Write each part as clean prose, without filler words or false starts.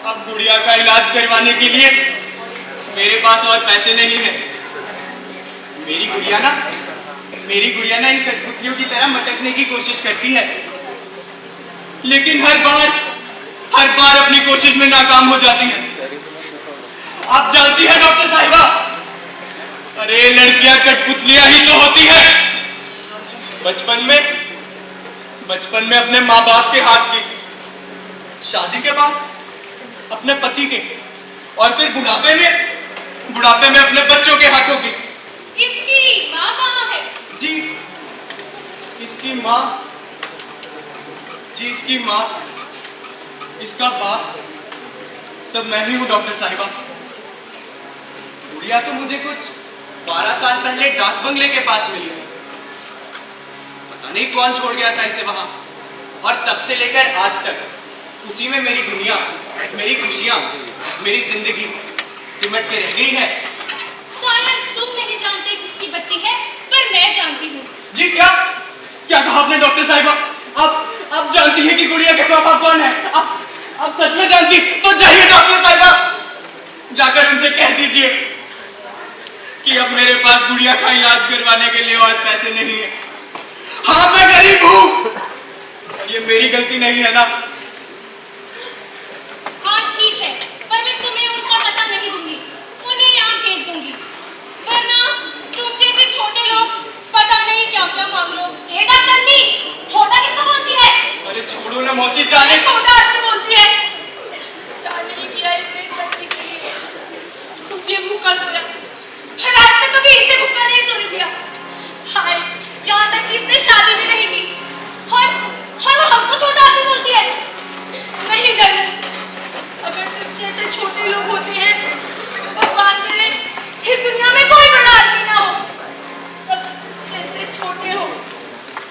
अब गुड़िया का इलाज करवाने के लिए मेरे पास और पैसे नहीं है। मेरी गुड़िया ना इन कठपुतलियों की तरह मटकने की कोशिश करती है, लेकिन हर बार अपनी कोशिश में नाकाम हो जाती है। आप जानती हैं डॉक्टर साहिबा, अरे लड़कियां कठपुतलियां ही तो होती हैं। बचपन में अपने माँ बाप के हाथ की, शादी के बाद अपने पति के, और फिर बुढ़ापे में अपने बच्चों के हाथों की। इसकी माँ कहाँ है? जी इसकी माँ, इसका बाप, सब मैं ही हूँ डॉक्टर साहिबा। गुड़िया तो मुझे कुछ 12 साल पहले डाक बंगले के पास मिली थी। पता नहीं कौन छोड़ गया था इसे वहां, और तब से लेकर आज तक उसी में मेरी दुनिया, मेरी खुशियां, मेरी जिंदगी सिमट के रह गई है। शायद तुम नहीं जानते किसकी बच्ची है, पर मैं जानती हूँ। जी क्या कहा आपने डॉक्टर साहिबा? आप जानती हैं कि गुड़िया के माँ बाप कौन है? आप सच में जानती? तो जाइए डॉक्टर साहिबा, जाकर उनसे कह दीजिए कि अब मेरे पास गुड़िया का इलाज करवाने के लिए और पैसे नहीं है। हाँ, मैं गरीब हूँ, ये मेरी गलती नहीं है ना? हाँ ठीक है, पर मैं तुम्हें उनका पता नहीं दूंगी, उन्हें यहाँ भेज दूंगी, वरना तुम जैसे छोटे लोग पता नहीं क्या क्या मांग लो। डॉक्टरनी, छोटा किसको बोलती है? अरे छोड़ो ना मौसी, जाने। छोटा आदमी बोलती है। क्या नहीं किया इसने इस बच्ची के लिए? ये भूखा सोया, आज तक कभी इसे भूखा नहीं सोने दिया। हाय, यहाँ तक कि इसने शादी भी नहीं की, और वो हमको छोटा आदमी बोलती है। नहीं गलत, अगर तुम जैसे छोटे लोग होते हैं, भगवान करे इस दुनिया में कोई बड़ा आदमी ना हो। तब जैसे छोटे हो,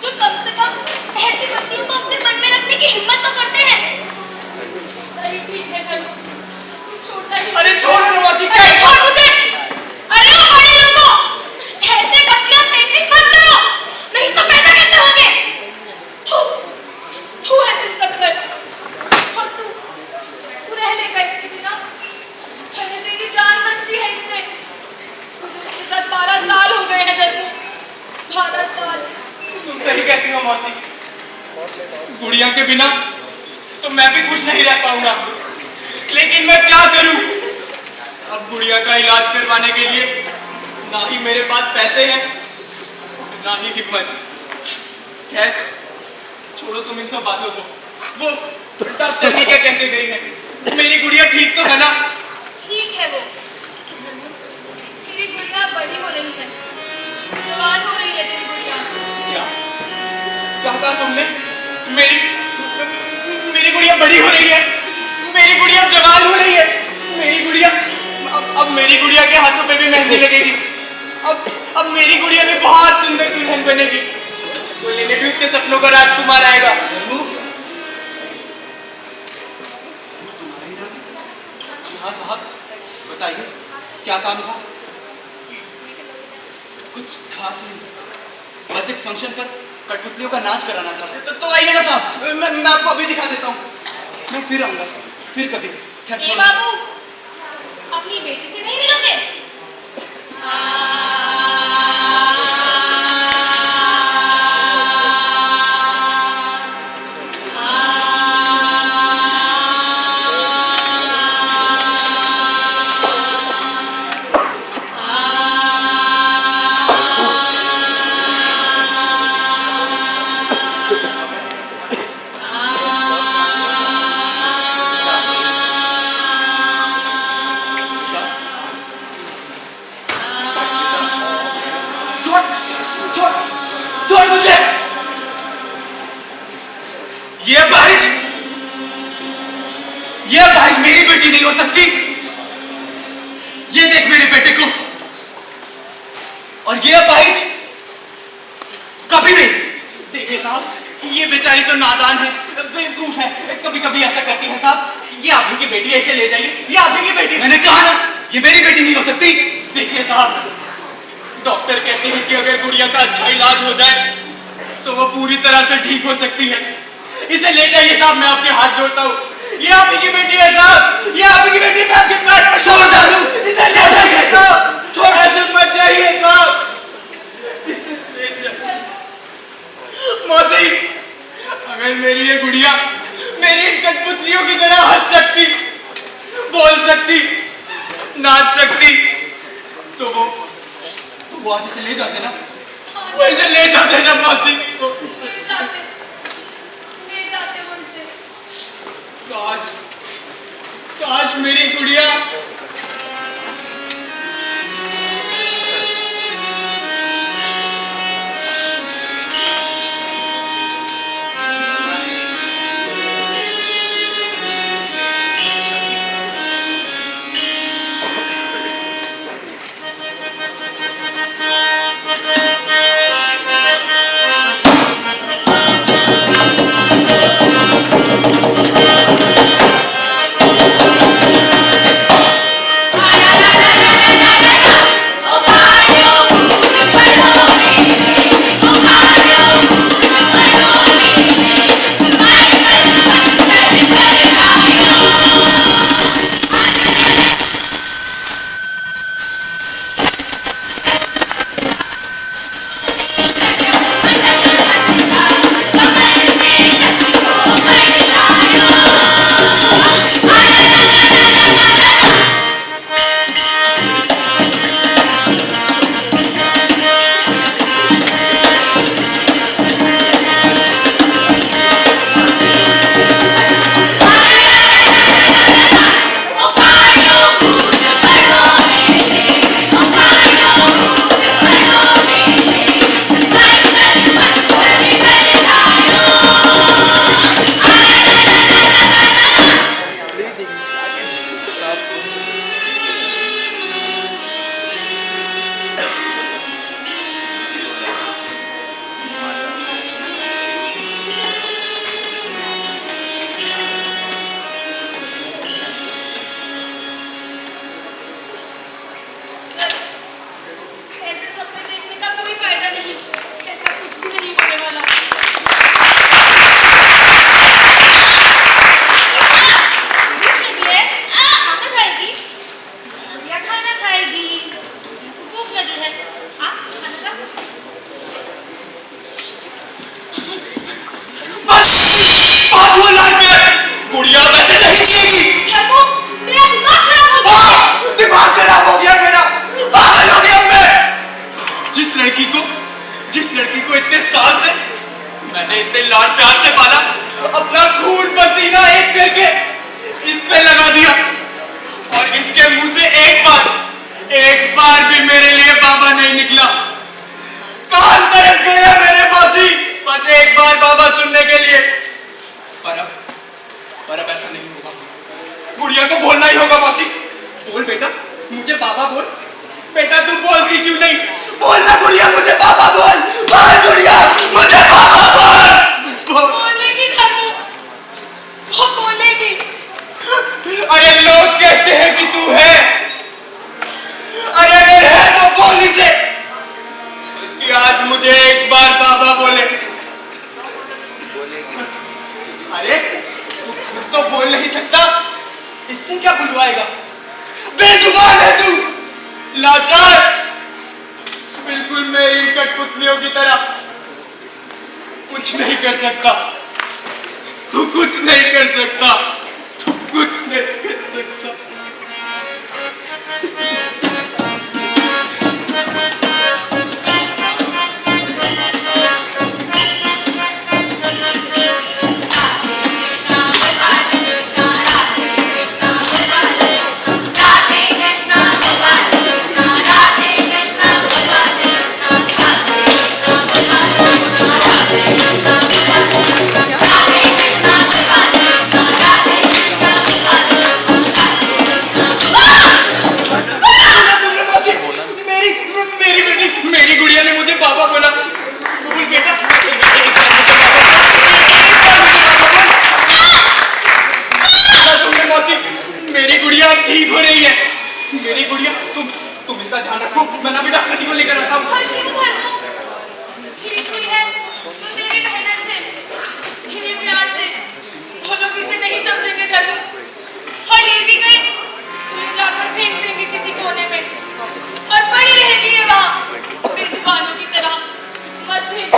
जो कम से कम ऐसी बच्चियों को अपने मन में रखने की हिम्मत तो करते हैं। छोटा ही ठीक है घर, छोटा ही। अरे छोड़ो ना मौसी, अरे छोड़ मुझे। अरे ओ बड़े लोगों, ऐसे बच्चियां फेंकनी बंद करो, नहीं तो पैदा कैसे होंगे? तू है तुम सब पर, और तू रह लेगा इसके बिना। अरे तेरी जान बचती है इसने। मुझे उसके साथ 12 साल हो गए हैं धर्मू, 12 साल। तुम सही कहती हो मौसी, गुड़िया के बिना तो मैं भी खुश नहीं रह पाऊंगा, लेकिन मैं क्या करूं? अब गुड़िया का इलाज करवाने के लिए ना ही मेरे पास पैसे हैं, ना ही हिम्मत। खैर छोड़ो तुम इन सब बातों को। वो डॉक्टर ने क्या कहते गई है, मेरी गुड़िया ठीक तो है ना? ठीक है वो, तेरी गुड़िया बड़ी हो रही है, जवान हो रही है तेरी गुड़िया। क्या कहा तुमने? मेरी गुड़िया बड़ी हो रही है, मेरी गुड़िया जवान हो रही है, मेरी गुड़िया अब मेरी गुड़िया के हाथों पे भी मेहंदी लगेगी। अब मेरी गुड़िया भी बहुत सुंदर दुल्हन बनेगी, उसको लेने भी उसके सपनों का राजकुमार आएगा। हाँ साहब, बताइए क्या काम था? कुछ खास नहीं, बस एक फंक्शन पर कठपुतलियों का नाच कराना था। तो आइए ना साहब, मैं आपको अभी दिखा देता हूँ। मैं फिर आऊंगा, फिर कभी। ए बाबू, अपनी बेटी से नहीं मिलोगे? ये भाई मेरी बेटी नहीं हो सकती। ये देख मेरे बेटे को, और ये भाई कभी नहीं। देखिए साहब, ये बेचारी तो नादान है, बेवकूफ है, कभी कभी ऐसा करती है साहब। ये आप ही की बेटी है, इसे ले जाइए, ये आप ही की बेटी। मैंने कहा ना, ये मेरी बेटी नहीं हो सकती। देखिए साहब, डॉक्टर कहते हैं कि अगर गुड़िया का अच्छा इलाज हो जाए तो वो पूरी तरह से ठीक हो सकती है। इसे ले जाइए साहब, मैं आपके हाथ जोड़ता हूँ, ये आप ही की बेटी है साहब, ये आप ही की बेटी, मैं आपके पैर पर छोड़ डालूं, इसे ले जाइए साहब, छोड़ ऐसे मत जाइए साहब, इसे ले जाइए। मौसी, अगर मेरी ये गुड़िया मेरी इन कठपुतलियों की तरह हंस सकती, बोल सकती, नाच सकती, तो वो आज इसे ले जाते ना, वो इसे ले जाते ना मौसी को। ले जाते वो इसे। काश काश मेरी गुड़िया मैंने इतने लाड प्यार से पाला, अपना खून पसीना एक करके इस पे लगा दिया और इसके मुंह से एक बार भी मेरे लिए बाबा नहीं निकला। कान तरस गया मेरे मौसी, बस एक बार बाबा सुनने के लिए। पर अब ऐसा नहीं होगा, गुड़िया को बोलना ही होगा। मौसी बोल बेटा, मुझे बाबा बोल। बेटा तू बोलती क्यों नहीं? बोलना गुड़िया, मुझे बाबा बोल। बोल गुड़िया, मुझे बाबा बोल। बोलेगी धर्मू, वो बोलेगी। अरे लोग कहते हैं कि तू है, अरे अगर है तो बोल इसे कि आज मुझे एक बार बाबा बोले। अरे तू खुद तो बोल नहीं सकता, इससे क्या बुलवाएगा? बेजुबान है तू, लाचार, बिल्कुल मेरी कठपुतलियों की तरह। कुछ नहीं कर सकता तू, कुछ नहीं कर सकता तू, कुछ नहीं कर सकता। मेरी गुड़िया ने मुझे बाबा बोला। बोल बेटा, तुमने मौसी, मेरी गुड़िया अब ठीक हो रही है। मेरी गुड़िया, तुम इसका ध्यान रखो, मैं ना भी डॉक्टर जी को लेकर आता हूँ। मेरी मेहनत से, मेरे प्यार से वो लोग इसे नहीं समझेंगे धर्मू। और ले भी गए तो ले जाकर फेंक देंगे किसी कोने में और पड़ी रहेगी ये वहाँ बेजुबानों की तरह। मत भेज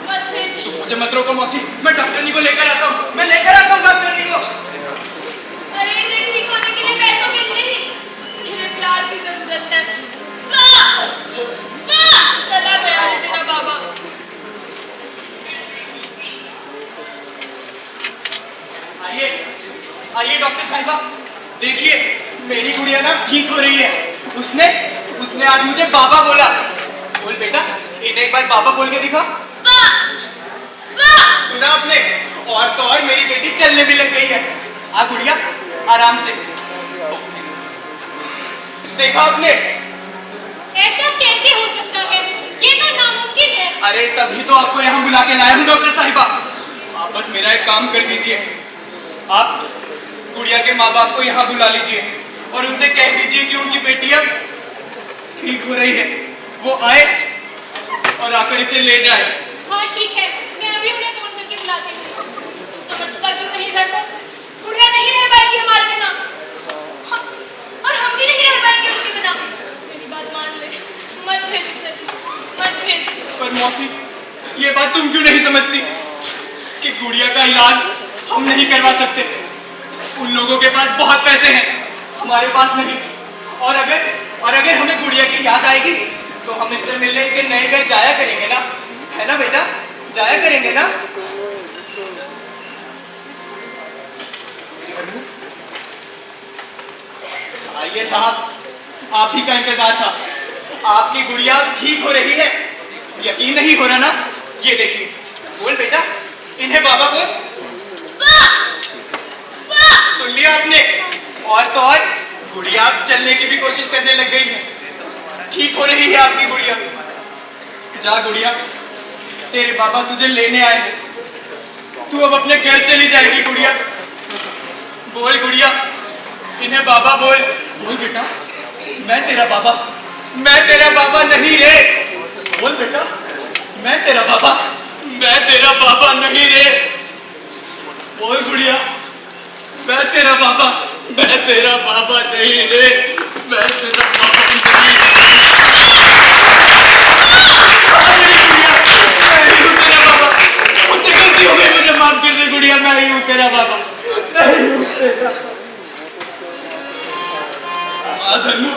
मत भेज। मुझे मत रोको मौसी, मैं डॉक्टरनी को लेकर आता हूँ, मैं लेकर आता हूँ डॉक्टरनी को। अरे इसे ठीक होने के लिए पैसों की नहीं, मेरे प्यार की जरूरत है। माँ, माँ, चला गया रे तेरा बाबा। आइए, आइए डॉक्टर साहिबा, देखिए मेरी गुड़िया ना ठीक हो रही है। उसने आज मुझे बाबा बोला। बोल बेटा, इन्हें एक बार बाबा बोल के दिखा। सुना आपने? और तो और मेरी बेटी चलने भी लग गई है। आ गुड़िया, आराम से। देखा आपने? ऐसा कैसे हो सकता है? ये तो नामुमकिन है। अरे तभी तो आपको यहाँ बुला के लाया हूँ डॉक्टर साहिबा। आप बस मेरा एक काम कर दीजिए, आप गुड़िया के माँ बाप को यहाँ बुला लीजिए और उनसे कह दीजिए कि उनकी बेटी अब ठीक हो रही है, वो आए और आकर इसे ले जाए। हाँ ठीक है, मैं अभी उन्हें फोन करके बुलाती हूँ। समझता क्यों नहीं धर्मो? गुड़िया नहीं रह पाएगी हमारे बिना, और हम भी नहीं रह पाएंगे उसके बिना। मेरी बात मान ले, मत भेज इसे, मत भेज। पर मौसी, ये बात तुम क्यों नहीं समझती कि गुड़िया का इलाज हम नहीं करवा सकते? उन लोगों के पास बहुत पैसे हैं, हमारे पास नहीं। और अगर हमें गुड़िया की याद आएगी तो हम इससे मिलने इसके नए घर जाया करेंगे ना, है ना बेटा? जाया करेंगे ना? आइए साहब, आप ही का इंतजार था। आपकी गुड़िया ठीक हो रही है, यकीन नहीं हो रहा ना? ये देखिए, बोल बेटा, इन्हें बाबा बोल। सुन लिया आपने? और तो और गुड़िया अब चलने की भी कोशिश करने लग गई है। ठीक हो रही है आपकी गुड़िया। जा गुड़िया, तेरे बाबा तुझे लेने आए हैं, तू अब अपने घर चली जाएगी गुड़िया। बोल गुड़िया, इन्हें बाबा बोल। बोल बेटा, मैं तेरा बाबा। मैं तेरा बाबा नहीं रे। बोल बेटा, मैं तेरा बाबा। मैं तेरा बाबा नहीं रे। बोल गुड़िया, मैं तेरा बाबा। मैं तेरा बाबा नहीं रे। मैं तेरा बाबा नहीं। मैं ही हूँ तेरा बाबा। मुझसे गलती हो गई, मुझे माफ कर दे गुड़िया। मैं ही हूँ तेरा बाबा। नहीं हूँ तेरा। धनु,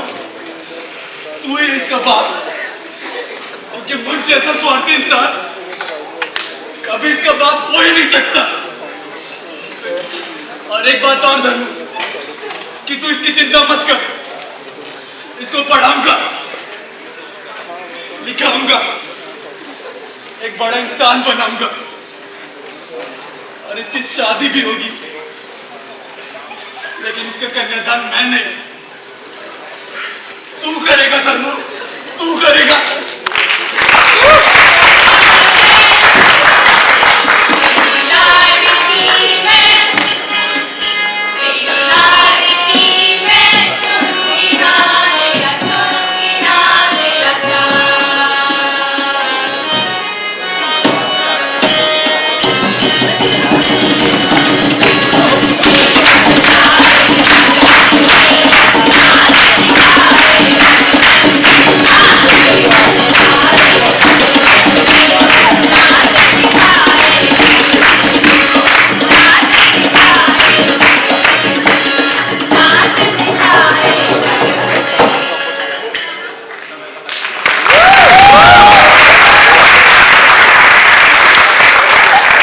तू ही इसका बाप, क्योंकि मुझ जैसा स्वार्थी इंसान कभी इसका बाप हो ही नहीं सकता। और एक बात और धनु, कि तू इसकी चिंता मत कर, इसको पढ़ाऊंगा, लिखाऊंगा, एक बड़ा इंसान बनाऊंगा और इसकी शादी भी होगी। लेकिन इसका कन्यादान मैं नहीं, तू करेगा धनु, तू करेगा।